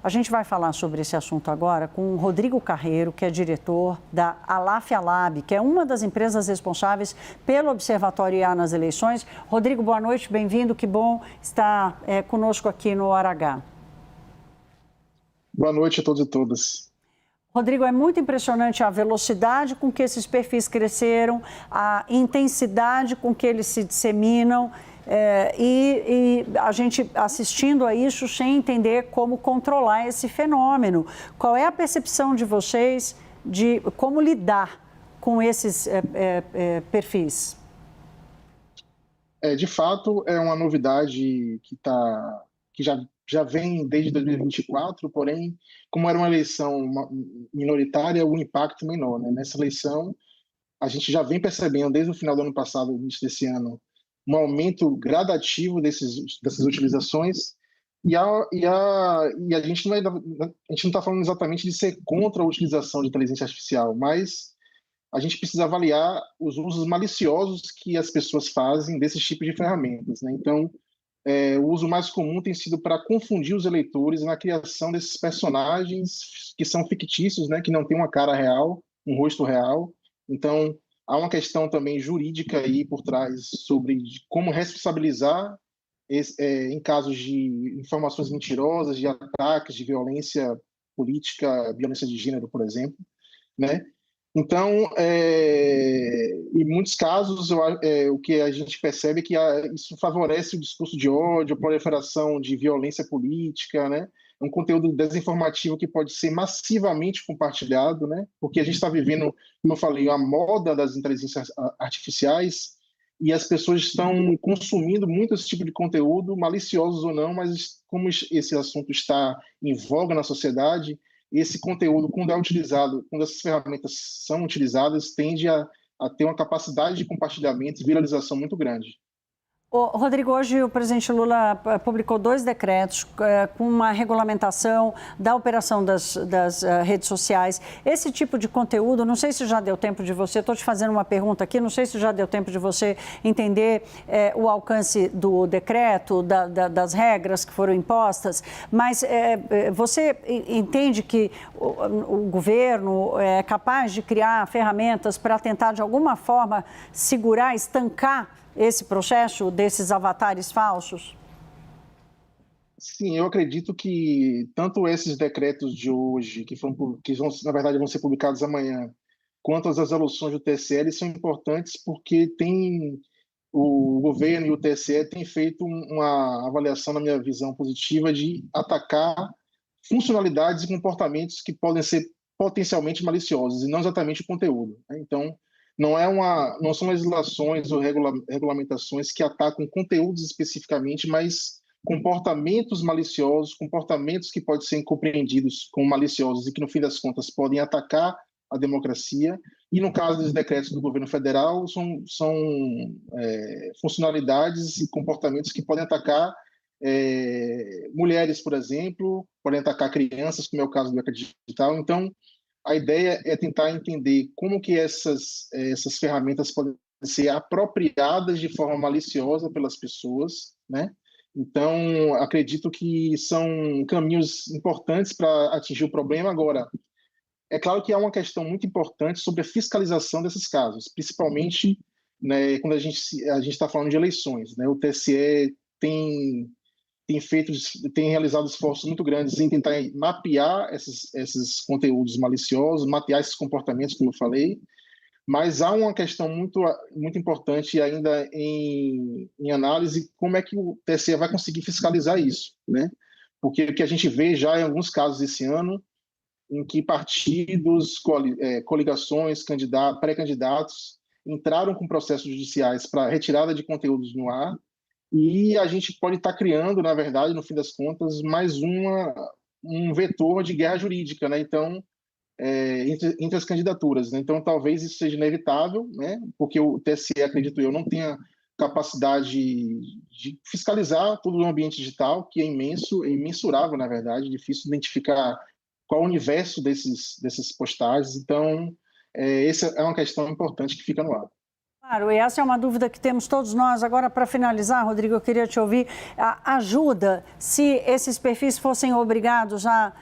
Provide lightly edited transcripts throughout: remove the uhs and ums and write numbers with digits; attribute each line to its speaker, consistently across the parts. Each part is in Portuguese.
Speaker 1: A gente vai falar sobre esse assunto agora com o Rodrigo Carreiro, que é diretor da Alafia Lab, que é uma das empresas responsáveis pelo Observatório IA nas eleições. Rodrigo, boa noite, bem-vindo, que bom estar conosco aqui no Hora H.
Speaker 2: Boa noite a todos e todas.
Speaker 1: Rodrigo, é muito impressionante a velocidade com que esses perfis cresceram, a intensidade com que eles se disseminam e a gente assistindo a isso sem entender como controlar esse fenômeno. Qual é a percepção de vocês de como lidar com esses perfis?
Speaker 2: De fato, é uma novidade que já vem desde 2024, porém, como era uma eleição minoritária, o impacto menor, né? Nessa eleição, a gente já vem percebendo, desde o final do ano passado, início desse ano, um aumento gradativo dessas utilizações, e a gente não está falando exatamente de ser contra a utilização de inteligência artificial, mas a gente precisa avaliar os usos maliciosos que as pessoas fazem desses tipos de ferramentas, né? Então, o uso mais comum tem sido para confundir os eleitores na criação desses personagens que são fictícios, né, que não têm uma cara real, um rosto real. Então, há uma questão também jurídica aí por trás sobre como responsabilizar em casos de informações mentirosas, de ataques, de violência política, violência de gênero, por exemplo, né? Então, em muitos casos, o que a gente percebe é que isso favorece o discurso de ódio, a proliferação de violência política, né? É um conteúdo desinformativo que pode ser massivamente compartilhado, né? Porque a gente está vivendo, como eu falei, a moda das inteligências artificiais e as pessoas estão consumindo muito esse tipo de conteúdo, maliciosos ou não, mas como esse assunto está em voga na sociedade, esse conteúdo, quando é utilizado, quando essas ferramentas são utilizadas, tende a ter uma capacidade de compartilhamento e viralização muito grande.
Speaker 1: Rodrigo, hoje o presidente Lula publicou 2 decretos com uma regulamentação da operação das redes sociais. Esse tipo de conteúdo, não sei se já deu tempo de você, estou te fazendo uma pergunta aqui, não sei se já deu tempo de você entender o alcance do decreto, das regras que foram impostas, mas você entende que o governo é capaz de criar ferramentas para tentar, de alguma forma, segurar, estancar esse processo desses avatares falsos?
Speaker 2: Sim, eu acredito que tanto esses decretos de hoje, na verdade vão ser publicados amanhã, quanto as resoluções do TSE, são importantes porque o governo e o TSE têm feito uma avaliação, na minha visão positiva, de atacar funcionalidades e comportamentos que podem ser potencialmente maliciosos, e não exatamente o conteúdo, né? Então, não são legislações ou regulamentações que atacam conteúdos especificamente, mas comportamentos maliciosos, comportamentos que podem ser compreendidos como maliciosos e que, no fim das contas, podem atacar a democracia. E, no caso dos decretos do governo federal, são funcionalidades e comportamentos que podem atacar mulheres, por exemplo, podem atacar crianças, como é o caso do ECA Digital. Então, a ideia é tentar entender como que essas ferramentas podem ser apropriadas de forma maliciosa pelas pessoas, né? Então, acredito que são caminhos importantes para atingir o problema. Agora, é claro que há uma questão muito importante sobre a fiscalização desses casos, principalmente, né, quando a gente está falando de eleições, né? O TSE tem realizado esforços muito grandes em tentar mapear esses conteúdos maliciosos, mapear esses comportamentos, como eu falei, mas há uma questão muito, muito importante ainda em análise, como é que o TSE vai conseguir fiscalizar isso, né? Porque o que a gente vê já em alguns casos esse ano, em que partidos, coligações, pré-candidatos entraram com processos judiciais para retirada de conteúdos no ar, e a gente pode estar criando, na verdade, no fim das contas, mais um vetor de guerra jurídica, né? Então, entre as candidaturas, né? Então, talvez isso seja inevitável, né? Porque o TSE, acredito eu, não tenha capacidade de fiscalizar todo o ambiente digital, que é imenso, é imensurável, na verdade, difícil identificar qual o universo dessas postagens. Então, essa é uma questão importante que fica no ar.
Speaker 1: Claro, e essa é uma dúvida que temos todos nós. Agora, para finalizar, Rodrigo, eu queria te ouvir. Ajuda se esses perfis fossem obrigados a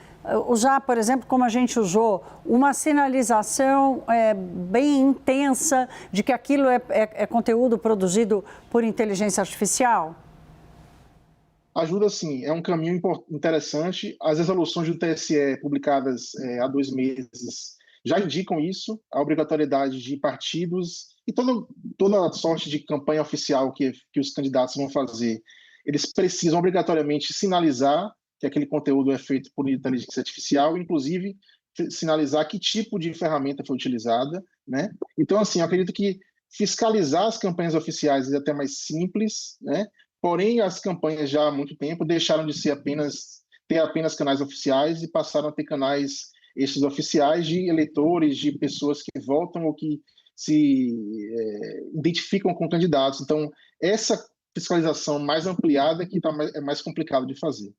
Speaker 1: usar, por exemplo, como a gente usou, uma sinalização bem intensa de que aquilo é conteúdo produzido por inteligência artificial?
Speaker 2: Ajuda sim, é um caminho interessante. As resoluções do TSE publicadas há 2 meses já indicam isso, a obrigatoriedade de partidos e toda sorte de campanha oficial que os candidatos vão fazer. Eles precisam obrigatoriamente sinalizar que aquele conteúdo é feito por inteligência artificial, inclusive sinalizar que tipo de ferramenta foi utilizada, né? Então, assim, eu acredito que fiscalizar as campanhas oficiais é até mais simples, né? Porém, as campanhas já há muito tempo deixaram de ser ter apenas canais oficiais e passaram a ter canais estes oficiais de eleitores, de pessoas que votam ou que se identificam com candidatos. Então, essa fiscalização mais ampliada que é mais complicado de fazer.